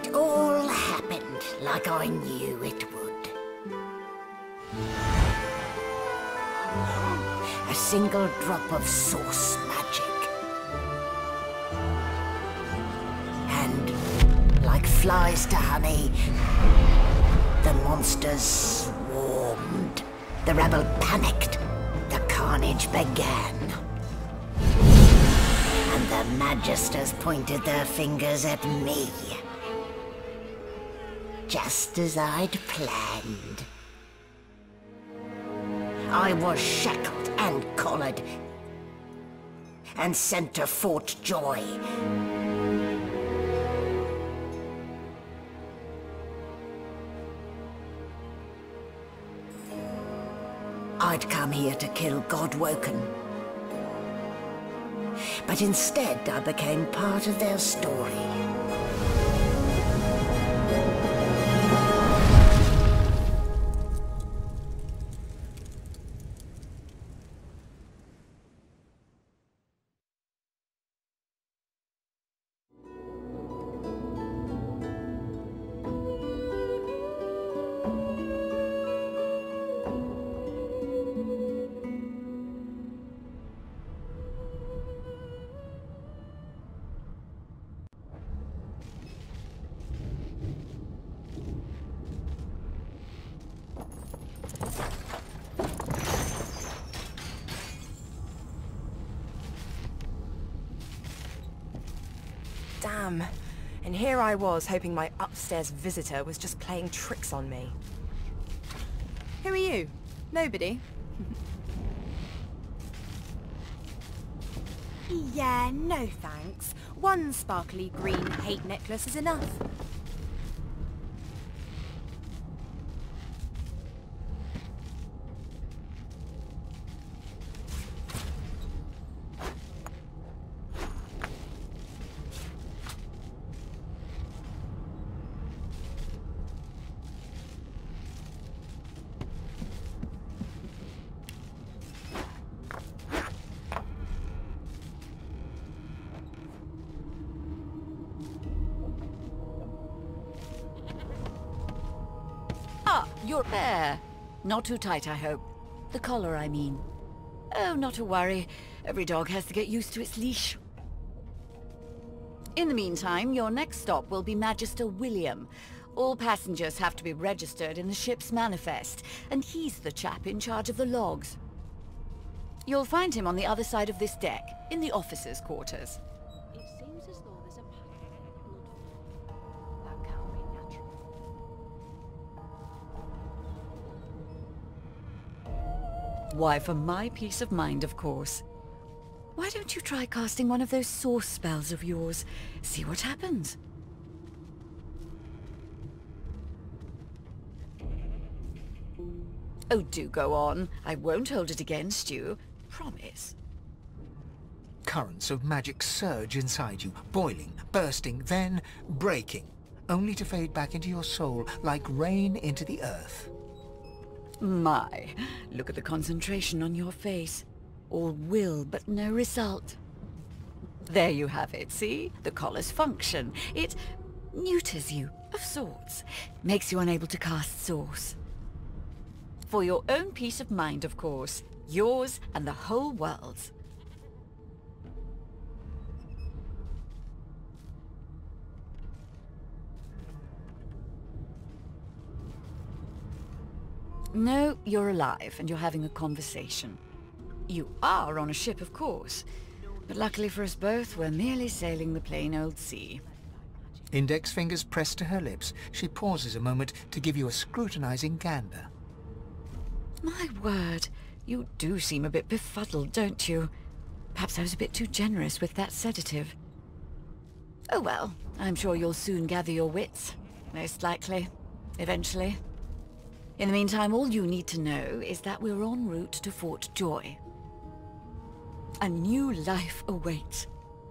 It all happened like I knew it would. A single drop of source magic. And, like flies to honey, the monsters swarmed. The rebel panicked. The carnage began. And the Magisters pointed their fingers at me. Just as I'd planned. I was shackled and collared, and sent to Fort Joy. I'd come here to kill Godwoken. But instead I became part of their story. Damn. And here I was, hoping my upstairs visitor was just playing tricks on me. Who are you? Nobody? Yeah, no thanks. One sparkly green hate necklace is enough. You're there. Not too tight, I hope. The collar, I mean. Oh, not to worry. Every dog has to get used to its leash. In the meantime, your next stop will be Magister William. All passengers have to be registered in the ship's manifest, and he's the chap in charge of the logs. You'll find him on the other side of this deck, in the officers' quarters. It seems as though there's a pattern in the blood flow. That can't be natural. Why, for my peace of mind, of course. Why don't you try casting one of those source spells of yours? See what happens. Oh, do go on. I won't hold it against you. Promise. Currents of magic surge inside you, boiling, bursting, then breaking, only to fade back into your soul like rain into the earth. My, look at the concentration on your face. All will, but no result. There you have it, see? The collar's function. It neuters you, of sorts. Makes you unable to cast source. For your own peace of mind, of course. Yours and the whole world's. No, you're alive, and you're having a conversation. You are on a ship, of course. But luckily for us both, we're merely sailing the plain old sea. Index fingers pressed to her lips, she pauses a moment to give you a scrutinizing gander. My word, you do seem a bit befuddled, don't you? Perhaps I was a bit too generous with that sedative. Oh well, I'm sure you'll soon gather your wits. Most likely. Eventually. In the meantime, all you need to know is that we're en route to Fort Joy. A new life awaits.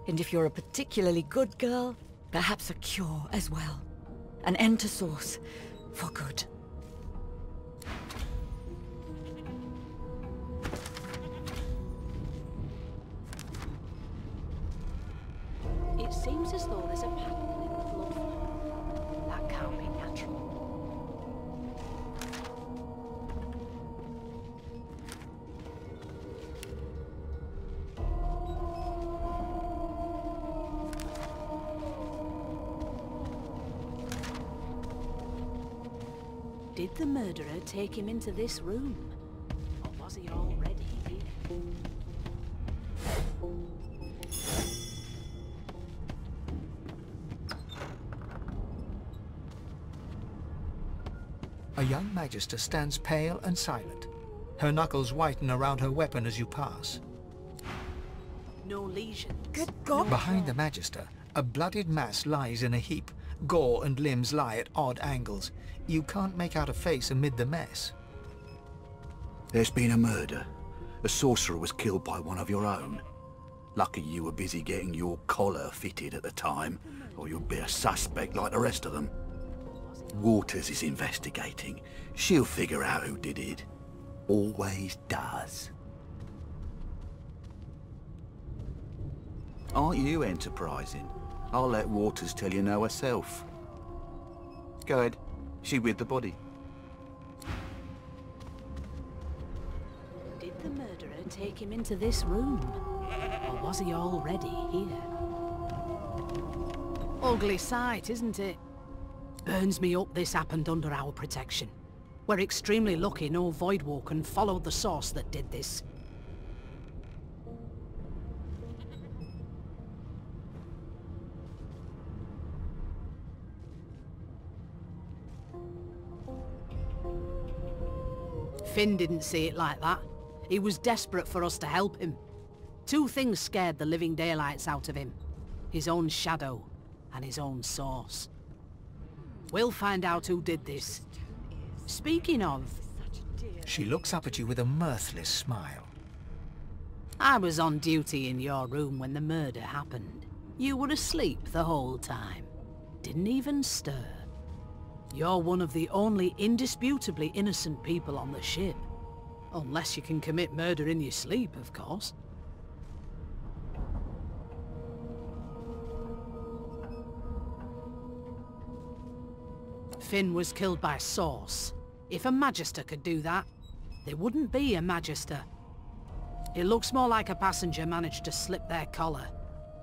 And if you're a particularly good girl, perhaps a cure as well. An end to source. For good. It seems as though there's a pattern in the blood flow. Did the murderer take him into this room? Or was he already here? A young Magister stands pale and silent. Her knuckles whiten around her weapon as you pass. No lesions. Good God! Behind the Magister, a bloodied mass lies in a heap. Gore and limbs lie at odd angles. You can't make out a face amid the mess. There's been a murder. A sorcerer was killed by one of your own. Lucky you were busy getting your collar fitted at the time, or you'd be a suspect like the rest of them. Waters is investigating. She'll figure out who did it. Always does. Aren't you enterprising? I'll let Waters tell you no herself. Go ahead. She with the body. Did the murderer take him into this room? Or was he already here? Ugly sight, isn't it? Burns me up this happened under our protection. We're extremely lucky no Voidwalker followed the source that did this. Finn didn't see it like that. He was desperate for us to help him. Two things scared the living daylights out of him. His own shadow and his own source. We'll find out who did this. Speaking of... She looks up at you with a mirthless smile. I was on duty in your room when the murder happened. You were asleep the whole time. Didn't even stir. You're one of the only indisputably innocent people on the ship. Unless you can commit murder in your sleep, of course. Finn was killed by Source. If a Magister could do that, there wouldn't be a Magister. It looks more like a passenger managed to slip their collar.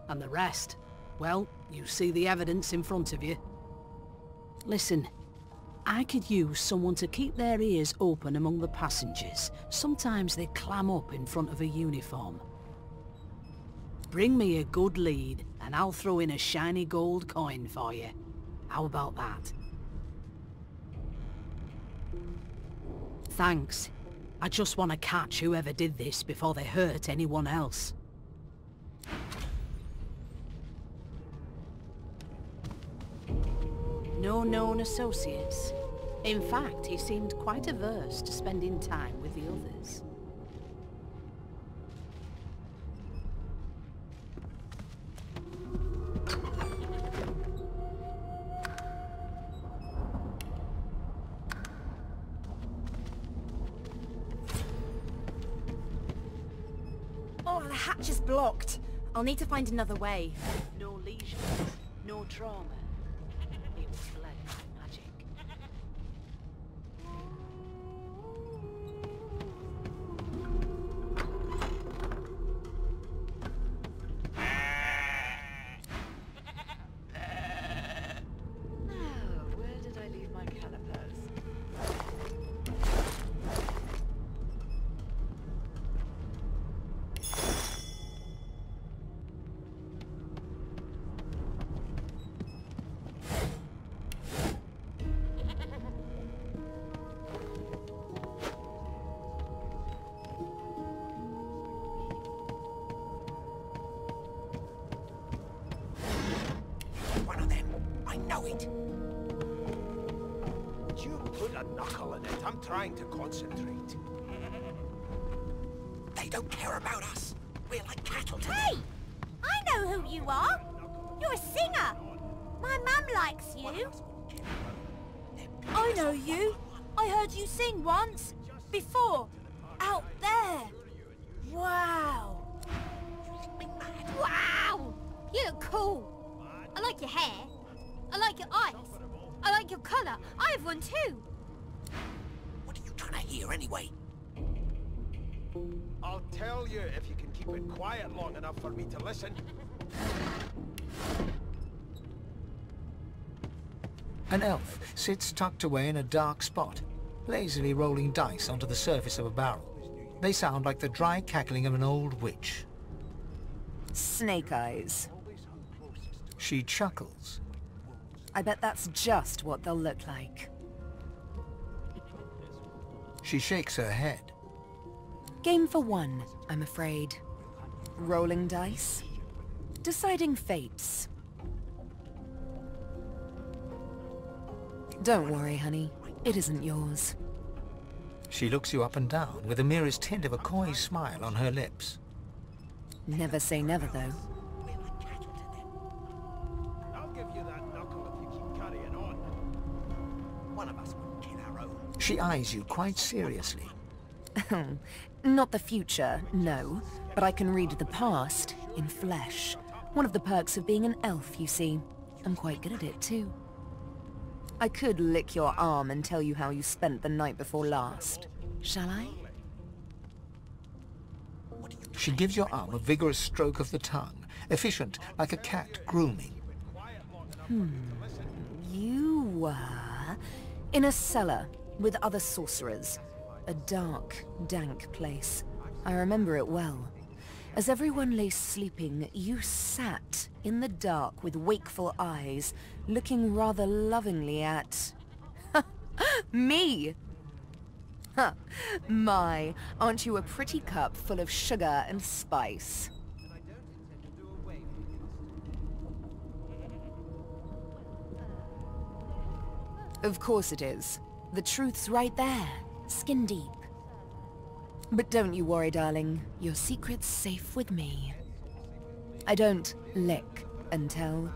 And the rest, well, you see the evidence in front of you. Listen, I could use someone to keep their ears open among the passengers. Sometimes they clam up in front of a uniform. Bring me a good lead, and I'll throw in a shiny gold coin for you. How about that? Thanks. I just want to catch whoever did this before they hurt anyone else. No known associates. In fact, he seemed quite averse to spending time with the others. Oh, the hatch is blocked. I'll need to find another way. No lesions, no trauma. It was fled by magic. Now, where did I leave my calipers? One of them. I know it. Would you put a knuckle in it? I'm trying to concentrate. They don't care about us. We're like cattle to Hey! them. I know who you are. You're a singer. My mum likes you. I know you. I heard you sing once. Before. Out there. Wow. Wow! You look cool. I like your hair. I like your eyes. I like your colour. I have one too. What are you trying to hear anyway? I'll tell you if you can keep it quiet long enough for me to listen. An elf sits tucked away in a dark spot, lazily rolling dice onto the surface of a barrel. They sound like the dry cackling of an old witch. Snake eyes. She chuckles. I bet that's just what they'll look like. She shakes her head. Game for one, I'm afraid. Rolling dice. Deciding fates. Don't worry, honey. It isn't yours. She looks you up and down with the merest hint of a coy smile on her lips. Never say never, though. I'll give you that knuckle if you keep carrying on. One of us would kill our own. She eyes you quite seriously. Not the future, no. But I can read the past in flesh. One of the perks of being an elf, you see. I'm quite good at it, too. I could lick your arm and tell you how you spent the night before last. Shall I? She gives your arm a vigorous stroke of the tongue, efficient like a cat grooming. You were in a cellar with other sorcerers. A dark, dank place. I remember it well. As everyone lay sleeping, you sat in the dark with wakeful eyes, looking rather lovingly at... me! Huh. My, aren't you a pretty cup full of sugar and spice? Of course it is. The truth's right there, skin deep. But don't you worry, darling. Your secret's safe with me. I don't lick and tell.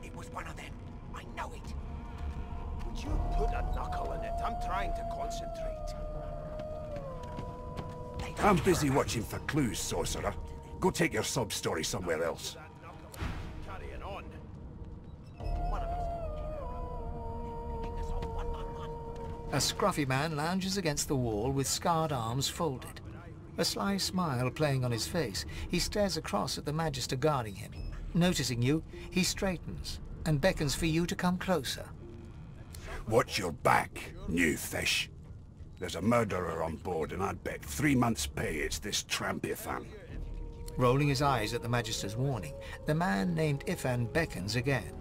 It was one of them. I know it. Would you put a knuckle in it? I'm trying to concentrate. I'm busy watching for clues, sorcerer. Go take your sub-story somewhere else. Carrying on. A scruffy man lounges against the wall with scarred arms folded. A sly smile playing on his face, he stares across at the Magister guarding him. Noticing you, he straightens and beckons for you to come closer. Watch your back, new fish. There's a murderer on board, and I'd bet 3 months' pay it's this Trampythan. Rolling his eyes at the Magister's warning, the man named Ifan beckons again.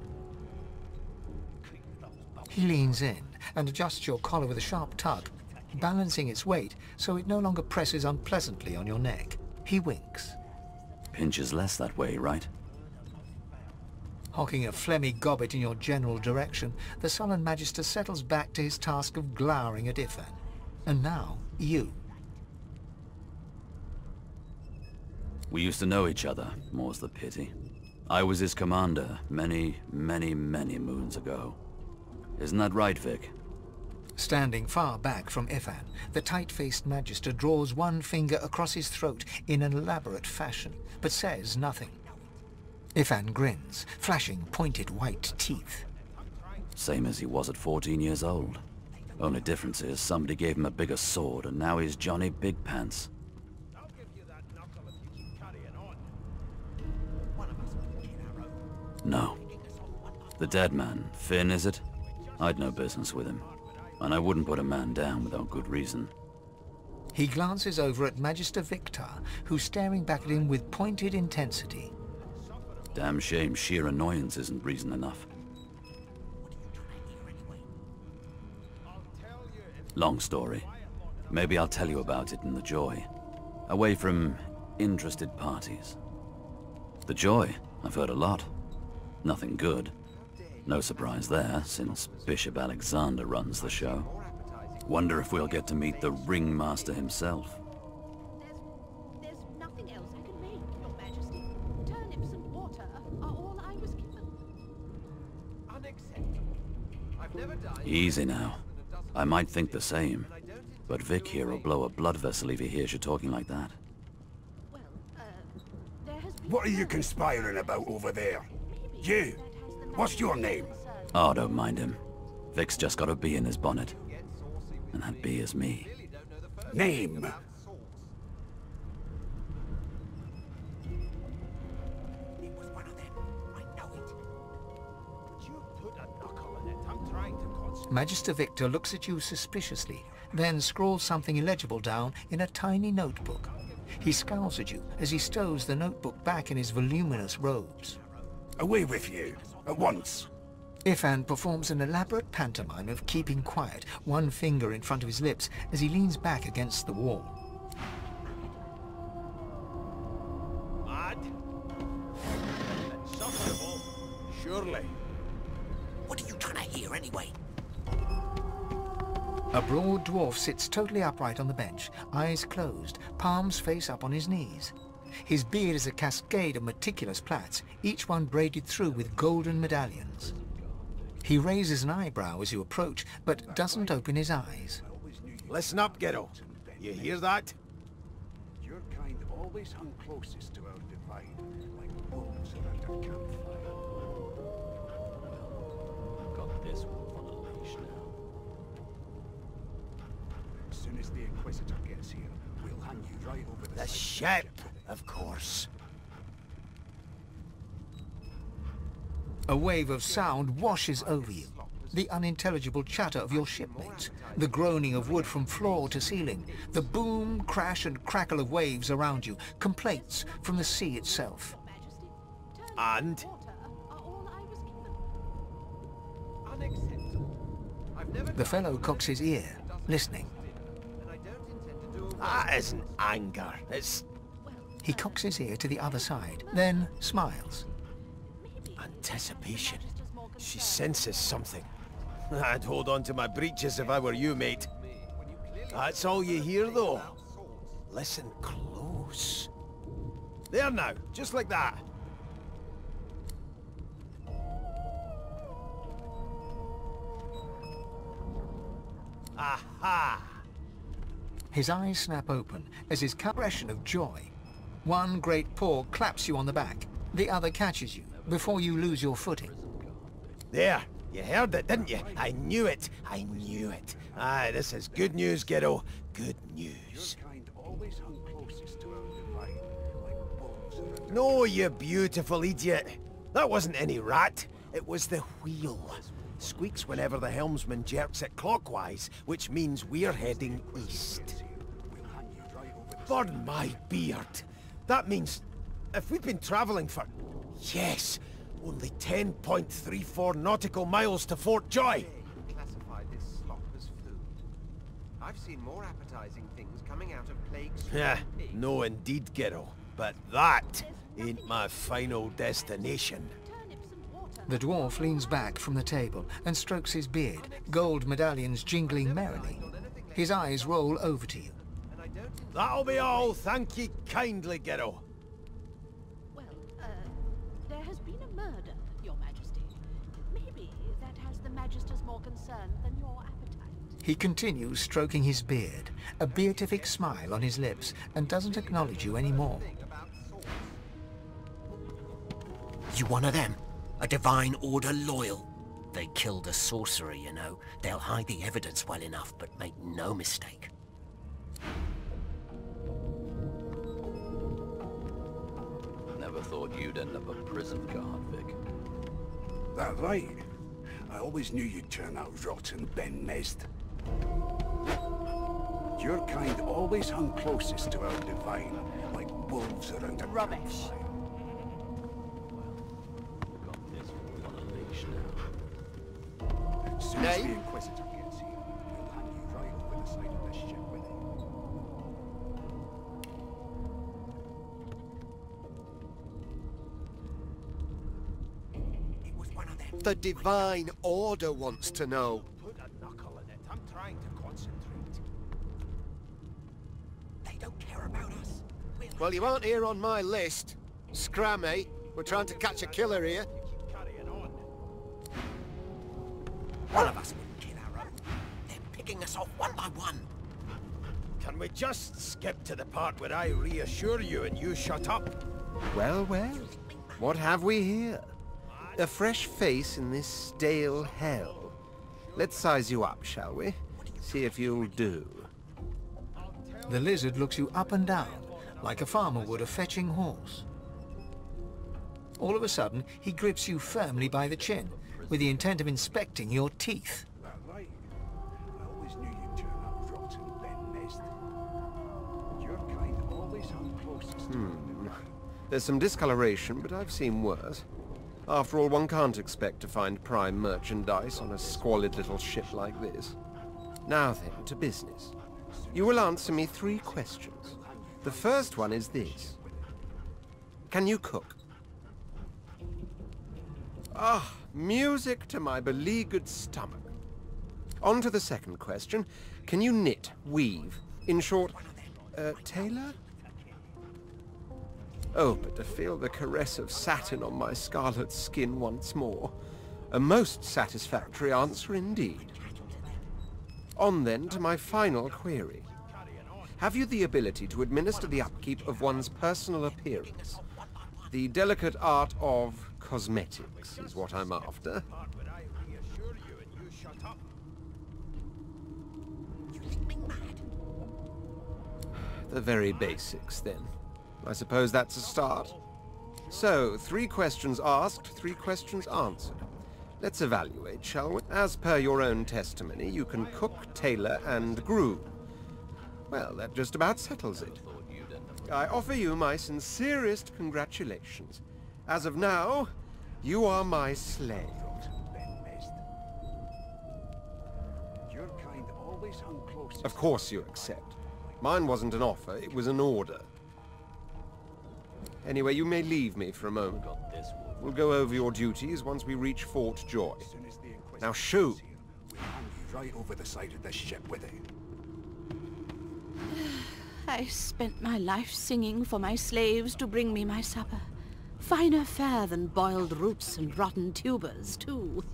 He leans in and adjusts your collar with a sharp tug, balancing its weight so it no longer presses unpleasantly on your neck. He winks. Pinches less that way, right? Hocking a phlegmy gobbet in your general direction, the sullen Magister settles back to his task of glowering at Ifan. And now, you. We used to know each other, more's the pity. I was his commander many moons ago. Isn't that right, Vic? Standing far back from Ifan, the tight-faced Magister draws one finger across his throat in an elaborate fashion, but says nothing. Ifan grins, flashing pointed white teeth. Same as he was at 14 years old. Only difference is somebody gave him a bigger sword and now he's Johnny Big Pants. I'll give you that knuckle if you keep carrying on. One of us would kill our own. No. The dead man, Finn, is it? I'd no business with him. And I wouldn't put a man down without good reason. He glances over at Magister Victor, who's staring back at him with pointed intensity. Damn shame sheer annoyance isn't reason enough. Long story. Maybe I'll tell you about it in the Joy. Away from interested parties. The Joy, I've heard a lot. Nothing good. No surprise there, since Bishop Alexander runs the show. Wonder if we'll get to meet the Ringmaster himself. There's nothing else I can make, Your Majesty. Turnips and water are all I was given. Unacceptable. I've never died. Easy now. I might think the same, but Vic here will blow a blood vessel if he hears you talking like that. Well, there has been... What are you conspiring about over there? You! What's your name? Oh, don't mind him. Vic's just got a bee in his bonnet. And that bee is me. Name? put a knuckle in it? I'm trying to concentrate. Magister Victor looks at you suspiciously, then scrawls something illegible down in a tiny notebook. He scowls at you as he stows the notebook back in his voluminous robes. Away with you, at once. Ifan performs an elaborate pantomime of keeping quiet, one finger in front of his lips as he leans back against the wall. Mad? Insufferable? Surely. What are you trying to hear anyway? A broad dwarf sits totally upright on the bench, eyes closed, palms face up on his knees. His beard is a cascade of meticulous plaits, each one braided through with golden medallions. He raises an eyebrow as you approach, but doesn't open his eyes. Listen up, Ghetto. You hear that? Your kind always hung closest to our divine, like wolves around a campfire. I've got this wolf on a leash now. As soon as the Inquisitor gets here, we'll hang you right over the The side. ship, of course. A wave of sound washes over you. The unintelligible chatter of your shipmates, the groaning of wood from floor to ceiling, the boom, crash and crackle of waves around you, complaints from the sea itself. And? The fellow cocks his ear, listening. That isn't anger. It's He cocks his ear to the other side, then smiles. anticipation. She senses something. I'd hold on to my breeches if I were you, mate. That's all you hear, though. Listen close. There now, just like that. Aha! His eyes snap open as his expression of joy. One great paw claps you on the back, the other catches you before you lose your footing. There, you heard it, didn't you? I knew it. I knew it. Aye, this is good news, Ghetto. Good news. Your kind always hung closest to our divine, like wolves around a No, you beautiful idiot. That wasn't any rat. It was the wheel. Squeaks whenever the helmsman jerks it clockwise, which means we're heading east. We'll hang you right over the Burn my beard. That means if we've been traveling for, yes, only 10.34 nautical miles to Fort Joy. Classify this slop as food. I've seen more appetizing things coming out of plagues. Yeah, no indeed, Ghetto. But that ain't my final destination. The dwarf leans back from the table and strokes his beard, gold medallions jingling merrily. His eyes roll over to you. That'll be all, thank ye kindly, Ghetto. Well, there has been a murder, Your Majesty. Maybe that has the Magister's more concern than your appetite. He continues stroking his beard, a beatific smile on his lips, and doesn't acknowledge you anymore. You one of them? A Divine Order loyal? They killed a sorcerer, you know. They'll hide the evidence well enough, but make no mistake. Never thought you'd end up a prison guard, Vic. That right? I always knew you'd turn out rotten, Ben Mest. Your kind always hung closest to our divine, like wolves around a Rubbish. campfire. I've got this wolf on a leash now. As soon as the Inquisitor gets here, we'll hang you right over the side of this ship with it. It was one of them. The Divine Order wants to know. Put a knuckle in it. I'm trying to concentrate. They don't care about us. Well, you aren't here on my list. Scrammy. We're trying to catch a killer here. Keep carrying on. One of us wouldn't kill our own. They're picking us off one by one. Can we just skip to the part where I reassure you and you shut up? Well, well. What have we here? A fresh face in this stale hell. Let's size you up, shall we? See if you'll do. The lizard looks you up and down, like a farmer would a fetching horse. All of a sudden, he grips you firmly by the chin, with the intent of inspecting your teeth. Right. I always knew you'd turn up rotten, Ben Mist. Your kind always hung closest to There's some discoloration, but I've seen worse. After all, one can't expect to find prime merchandise on a squalid little ship like this. Now then, to business. You will answer me 3 questions. The first one is this. Can you cook? Ah, music to my beleaguered stomach. On to the second question. Can you knit, weave? In short, tailor? Oh, but to feel the caress of satin on my scarlet skin once more. A most satisfactory answer indeed. On then to my final query. Have you the ability to administer the upkeep of one's personal appearance? The delicate art of cosmetics is what I'm after. The very basics, then. I suppose that's a start. So, 3 questions asked, 3 questions answered. Let's evaluate, shall we? As per your own testimony, you can cook, tailor, and groom. Well, that just about settles it. I offer you my sincerest congratulations. As of now, you are my slave. Your kind always hung closest. Of course you accept. Mine wasn't an offer, it was an order. Anyway, you may leave me for a moment. We'll go over your duties once we reach Fort Joy. Now shoo! We'll hand you right over the side of this ship with it. I spent my life singing for my slaves to bring me my supper. Finer fare than boiled roots and rotten tubers, too.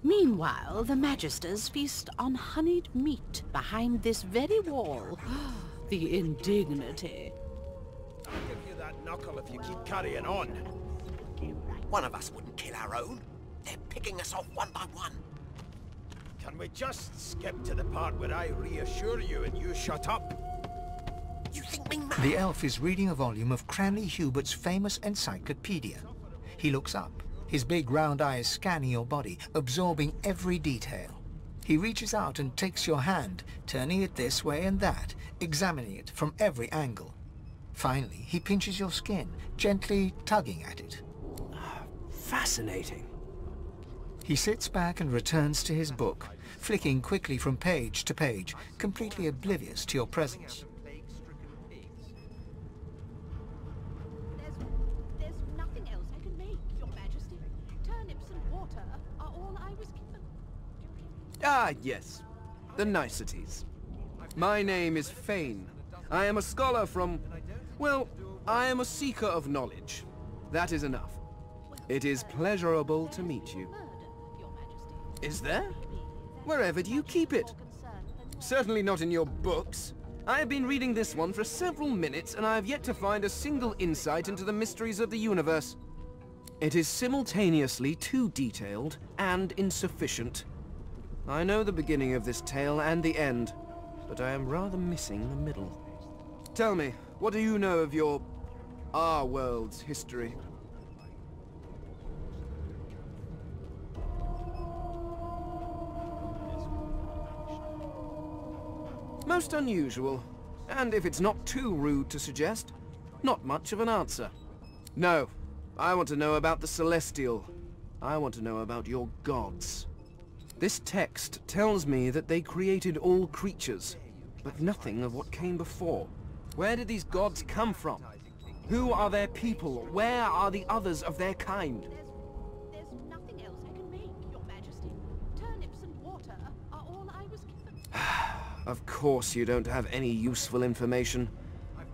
Meanwhile, the Magisters feast on honeyed meat behind this very wall. The indignity. I'll give you that knuckle if you keep carrying on. One of us wouldn't kill our own. They're picking us off one by one. Can we just skip to the part where I reassure you and you shut up? You think me mad? The elf is reading a volume of Cranley Hubert's famous encyclopedia. He looks up, his big round eyes scanning your body, absorbing every detail. He reaches out and takes your hand, turning it this way and that, examining it from every angle. Finally, he pinches your skin, gently tugging at it. Fascinating. He sits back and returns to his book, flicking quickly from page to page, completely oblivious to your presence. There's nothing else I can make, Your Majesty. Turnips and water are all I was given. Ah, yes. The niceties. My name is Fane. I am a scholar from... well, I am a seeker of knowledge. That is enough. It is pleasurable to meet you. Is there? Wherever do you keep it? Certainly not in your books. I have been reading this one for several minutes, and I have yet to find a single insight into the mysteries of the universe. It is simultaneously too detailed and insufficient. I know the beginning of this tale and the end, but I am rather missing the middle. Tell me, what do you know of our world's history? Most unusual, and if it's not too rude to suggest, not much of an answer. No, I want to know about the Celestial. I want to know about your gods. This text tells me that they created all creatures, but nothing of what came before. Where did these gods come from? Who are their people? Where are the others of their kind? There's nothing else I can make, Your Majesty. Turnips and water are all I was given. Of course you don't have any useful information.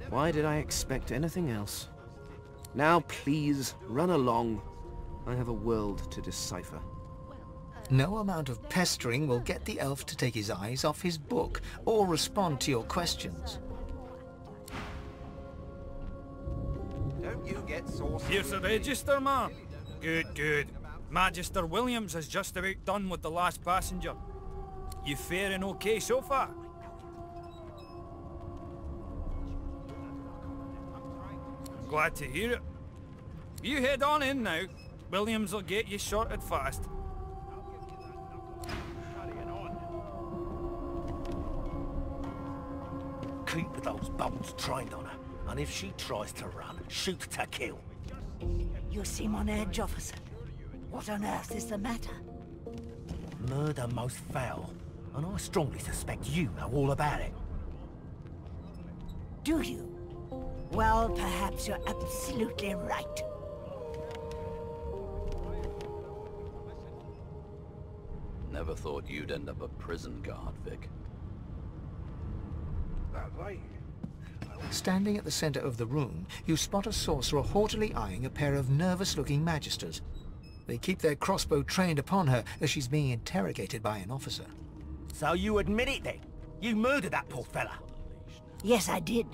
Why did I expect anything else? Now please, run along. I have a world to decipher. No amount of pestering will get the elf to take his eyes off his book or respond to your questions. Don't you get saucy? Here's the register, ma'am. Good, good. Magister Williams has just about done with the last passenger. You faring okay so far? Glad to hear it. You head on in now. Williams will get you sorted fast. Keep those bolts trained on her, and if she tries to run, shoot to kill. You seem on edge, officer. What on earth is the matter? Murder most foul, and I strongly suspect you know all about it. Do you? Well, perhaps you're absolutely right. Never thought you'd end up a prison guard, Vic. Standing at the center of the room, you spot a sorcerer haughtily eyeing a pair of nervous-looking magisters. They keep their crossbow trained upon her as she's being interrogated by an officer. So you admit it then? You murdered that poor fella? Yes, I did.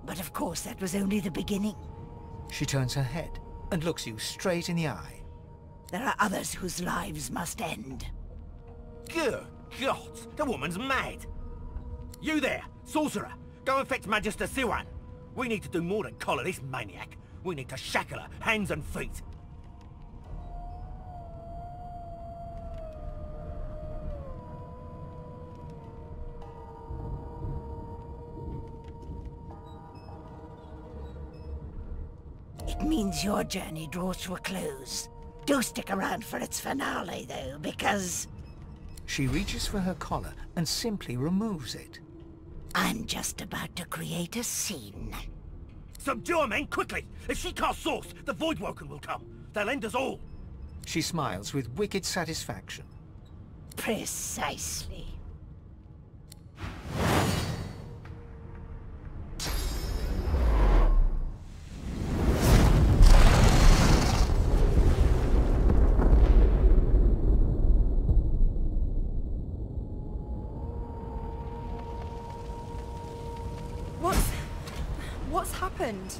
But of course, that was only the beginning. She turns her head and looks you straight in the eye. There are others whose lives must end. Good God, the woman's mad. You there, sorcerer, go and fetch Magister Siwan. We need to do more than collar this maniac. We need to shackle her, hands and feet. It means your journey draws to a close. Do stick around for its finale, though, because... She reaches for her collar and simply removes it. I'm just about to create a scene. Subdue her, men, quickly! If she casts Source, the Voidwoken will come. They'll end us all. She smiles with wicked satisfaction. Precisely. What's happened?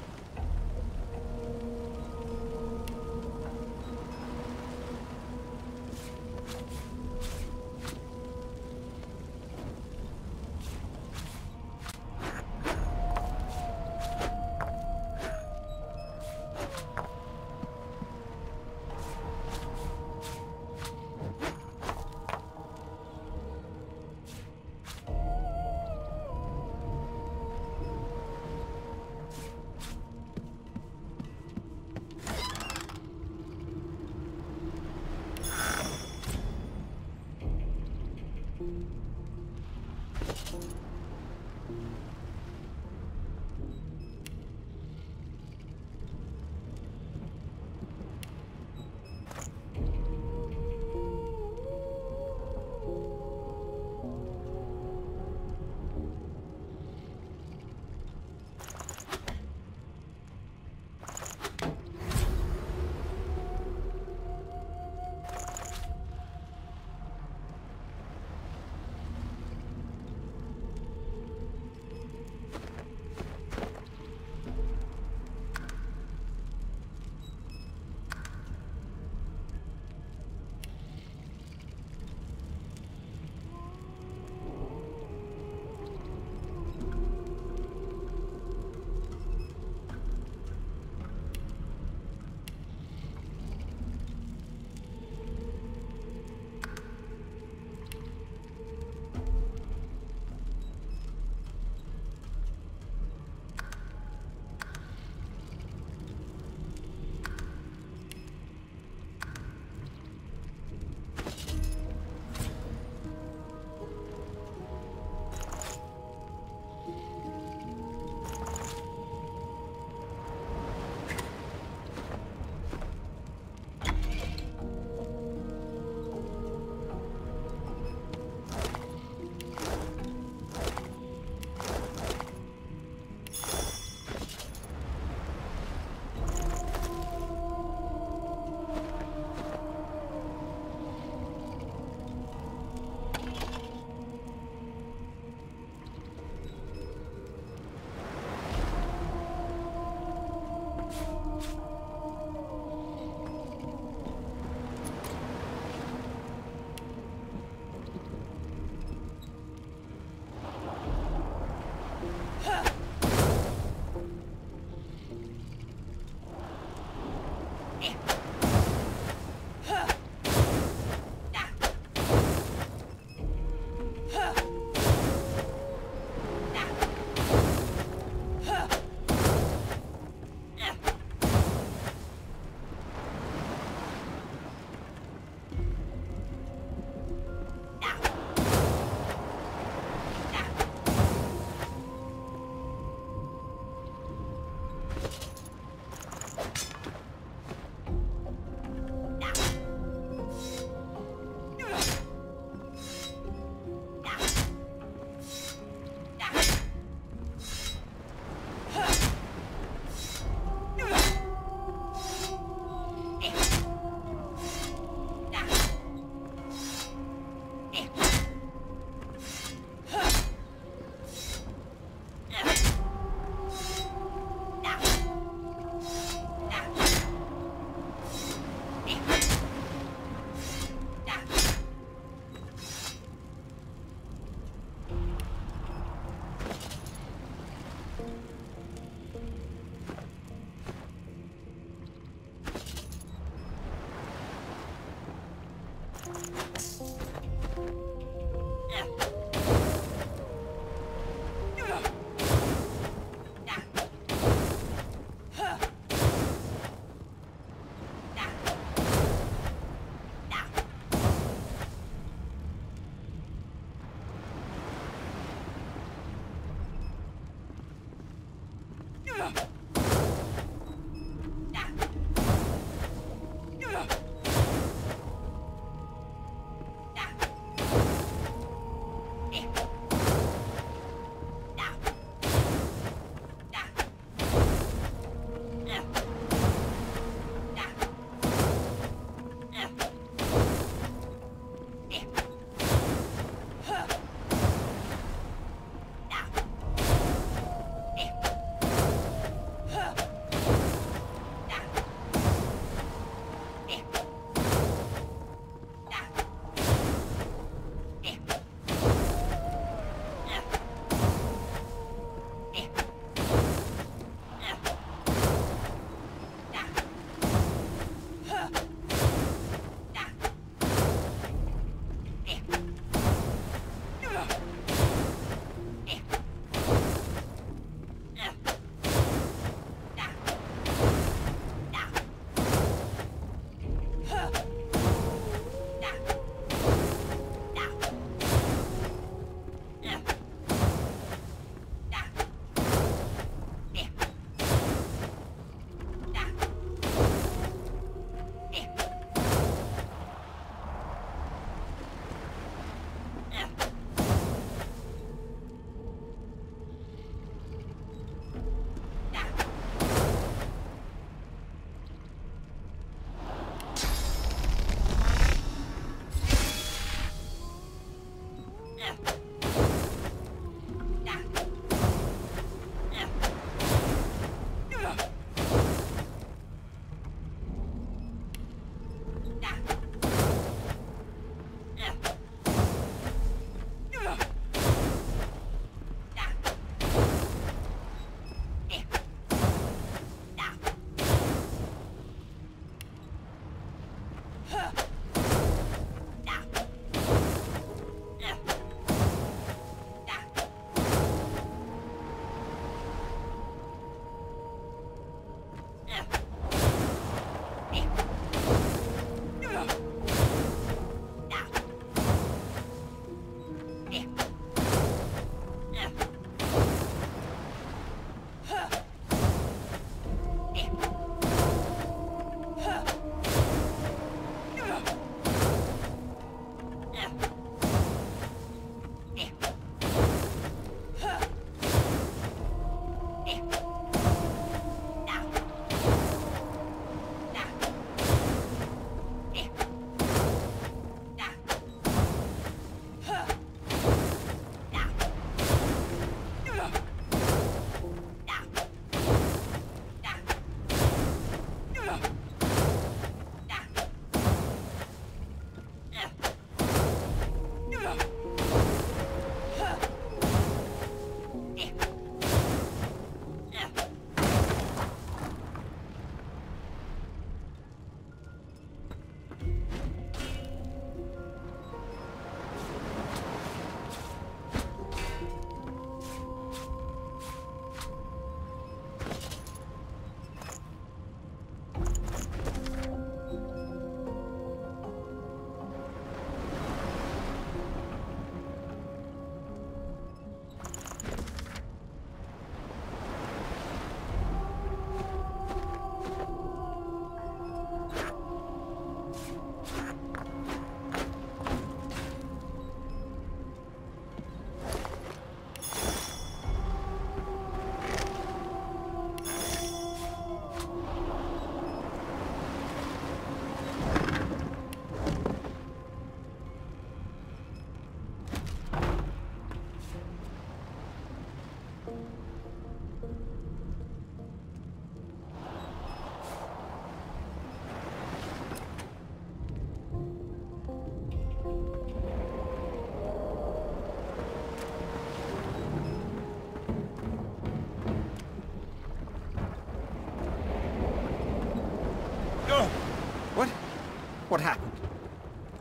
What happened?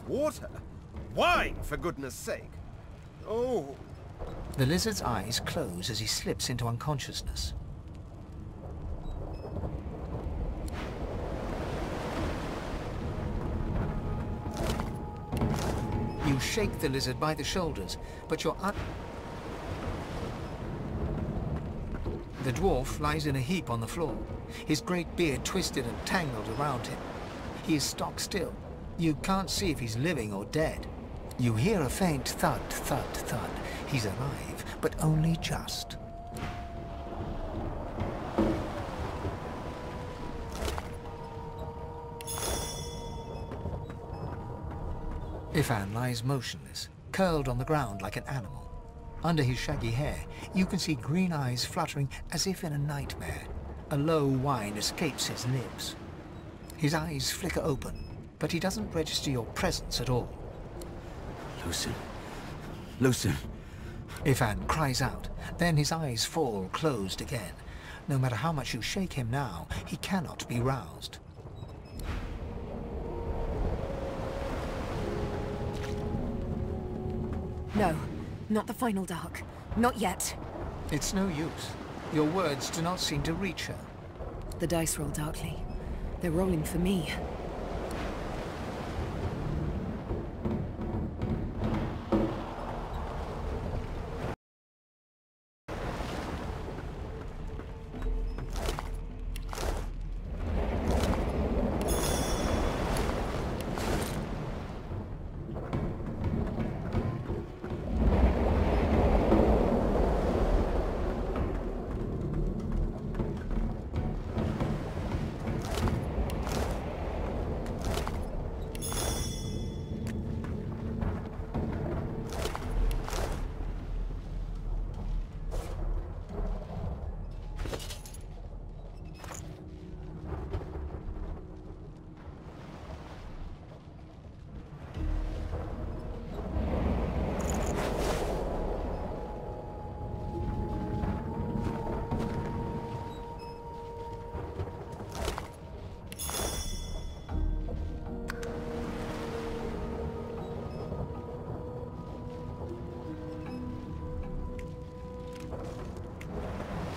Water? Wine, for goodness sake. Oh! The lizard's eyes close as he slips into unconsciousness. You shake the lizard by the shoulders, but you're The dwarf lies in a heap on the floor, his great beard twisted and tangled around him. He is stock still. You can't see if he's living or dead. You hear a faint thud, thud, thud. He's alive, but only just. Ifan lies motionless, curled on the ground like an animal. Under his shaggy hair, you can see green eyes fluttering as if in a nightmare. A low whine escapes his lips. His eyes flicker open, but he doesn't register your presence at all. Lucien. Lucien. Ifan cries out, then his eyes fall closed again. No matter how much you shake him now, he cannot be roused. No, not the final dark. Not yet. It's no use. Your words do not seem to reach her. The dice roll darkly. They're rolling for me.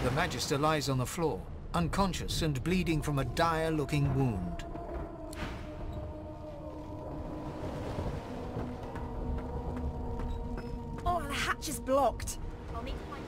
The Magister lies on the floor, unconscious and bleeding from a dire-looking wound. Oh, the hatch is blocked. I'll need to find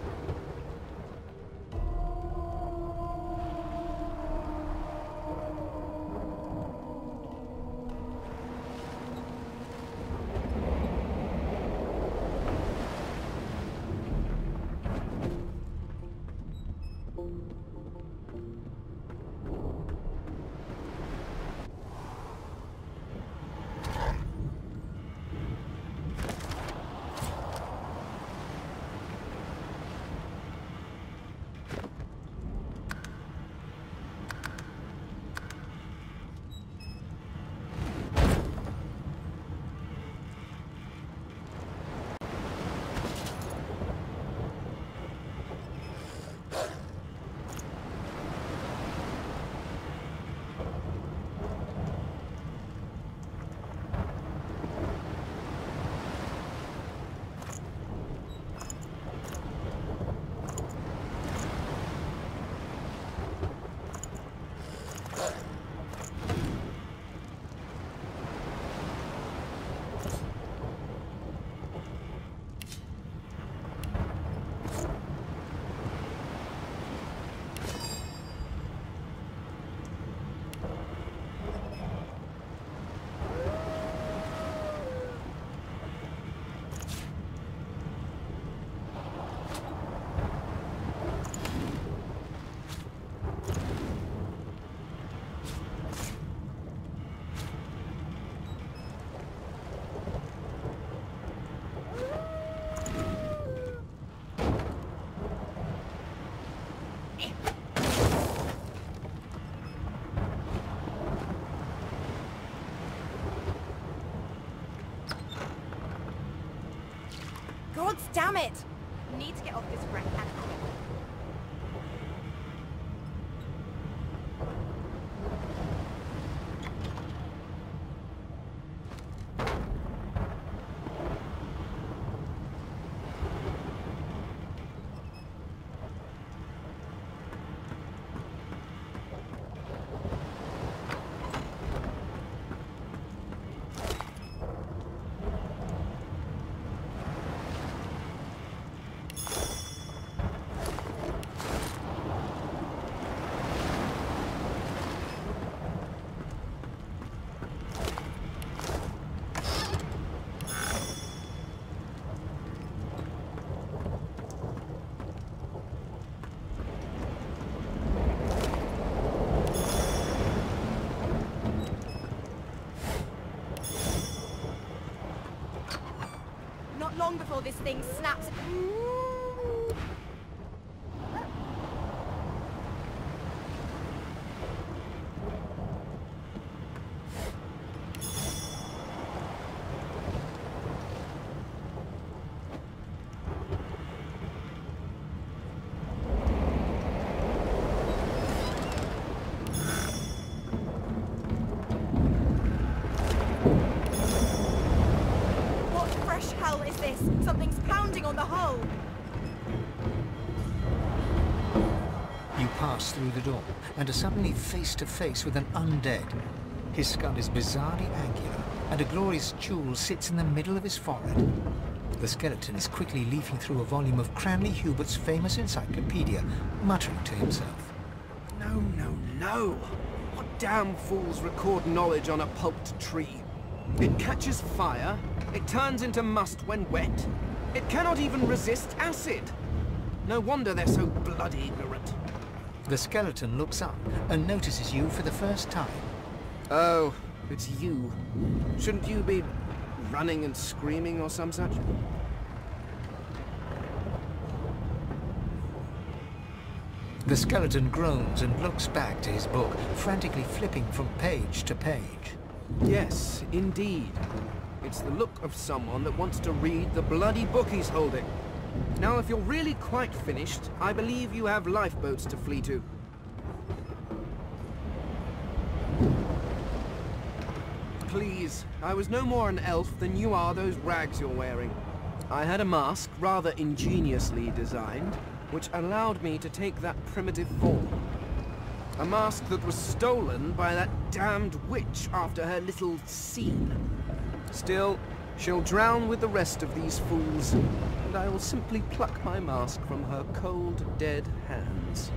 God damn it! Need to get off this wreck and quick. long before this thing snaps. Something's pounding on the hull. You pass through the door and are suddenly face to face with an undead. His skull is bizarrely angular, and a glorious jewel sits in the middle of his forehead. The skeleton is quickly leafing through a volume of Cranley Hubert's famous encyclopedia, muttering to himself. No, no, no! What damn fools record knowledge on a pulped tree? It catches fire, it turns into must when wet, it cannot even resist acid. No wonder they're so bloody ignorant. The skeleton looks up and notices you for the first time. Oh, it's you. Shouldn't you be running and screaming or some such? The skeleton groans and looks back to his book, frantically flipping from page to page. Yes, indeed. It's the look of someone that wants to read the bloody book he's holding. Now, if you're really quite finished, I believe you have lifeboats to flee to. Please, I was no more an elf than you are those rags you're wearing. I had a mask, rather ingeniously designed, which allowed me to take that primitive form. A mask that was stolen by that damned witch after her little scene. Still, she'll drown with the rest of these fools, and I will simply pluck my mask from her cold, dead hands.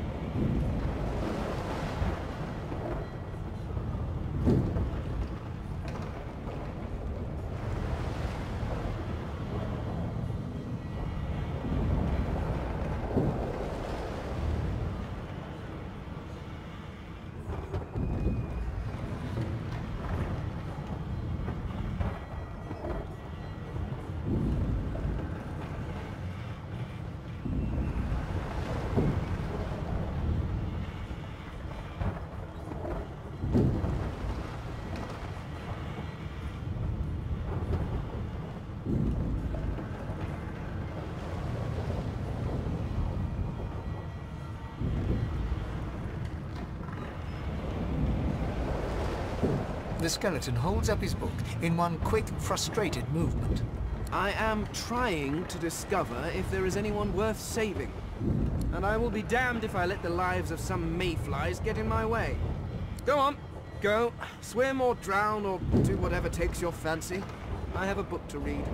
The skeleton holds up his book in one quick, frustrated movement. I am trying to discover if there is anyone worth saving. And I will be damned if I let the lives of some mayflies get in my way. Go on, go. Swim or drown or do whatever takes your fancy. I have a book to read.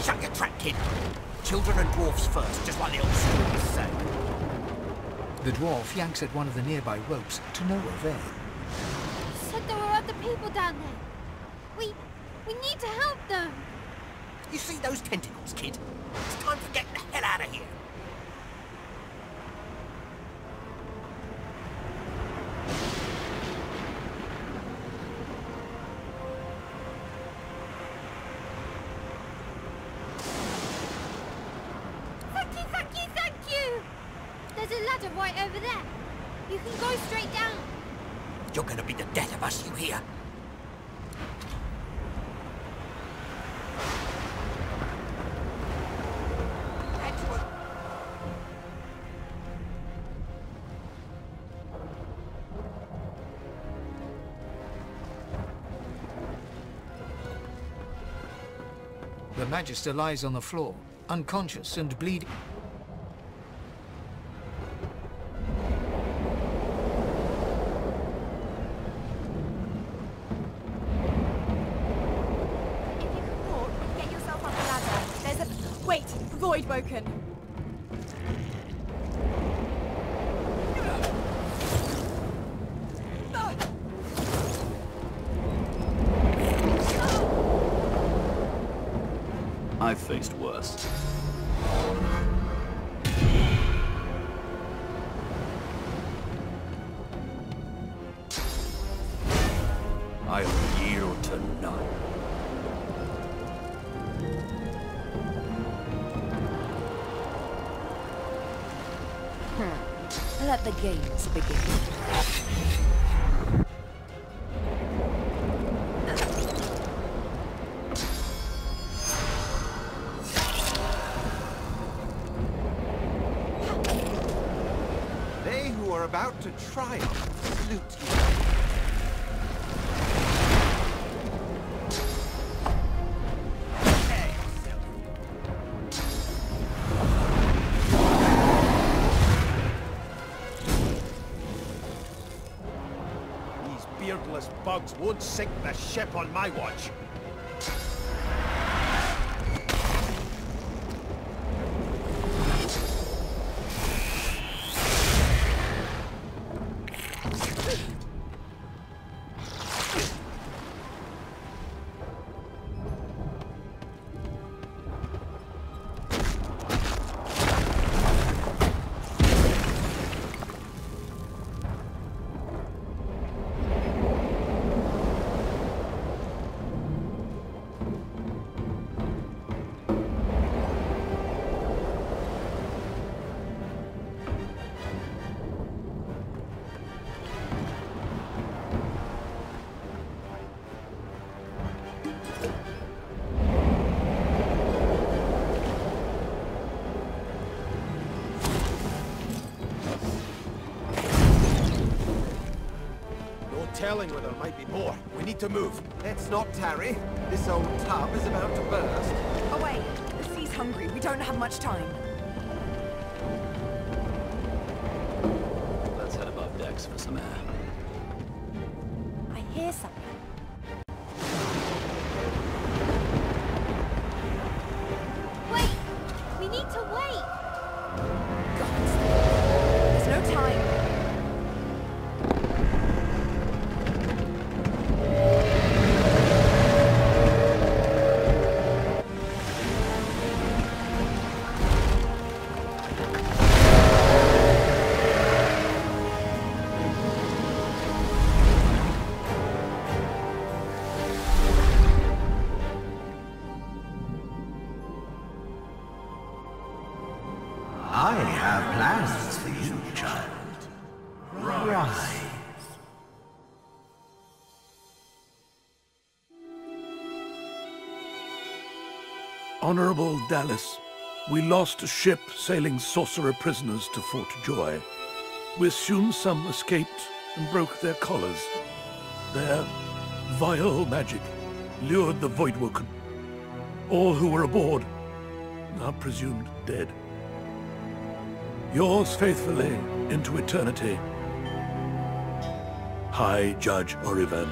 Shut your trap, kid. Children and dwarfs first, just like the old stories say. The dwarf yanks at one of the nearby ropes to no avail. You said there were other people down there. We need to help them. You see those tentacles, kid? It's time for getting the hell out of here. Thank you! There's a ladder right over there. You can go straight down. You're gonna be the death of us, you hear? The Magister lies on the floor, unconscious and bleeding. If you can walk, get yourself up the ladder. There's a... Wait! Void Woken! I've faced worse. I'll yield to none. Let the games begin. They who are about to triumph salute you. These beardless bugs won't sink the ship on my watch. Telling where there might be more. We need to move. Let's not tarry. This old tub is about to burst. Away! The sea's hungry. We don't have much time. Let's head above decks for some air. I hear something. Wait! We need to wait! There's no time. I have plans for you, child. Rise. Honorable Dallas, we lost a ship sailing sorcerer prisoners to Fort Joy. We assume some escaped and broke their collars. Their vile magic lured the Voidwoken. All who were aboard are presumed dead. Yours faithfully into eternity, High Judge Orivan.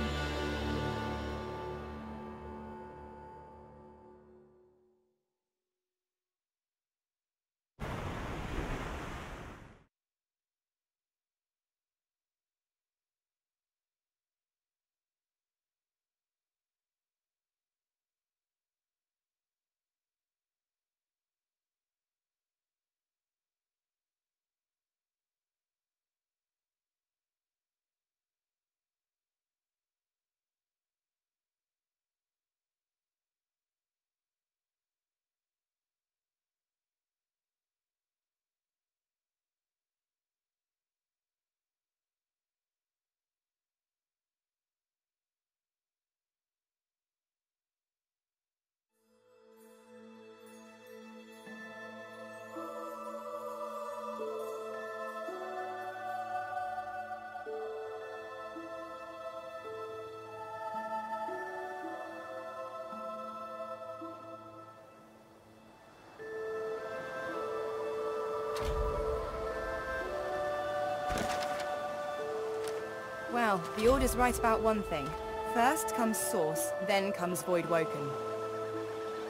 Now, the Order's right about one thing. First comes Source, then comes Void Woken.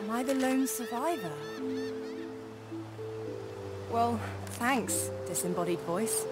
Am I the lone survivor? Well, thanks, disembodied voice.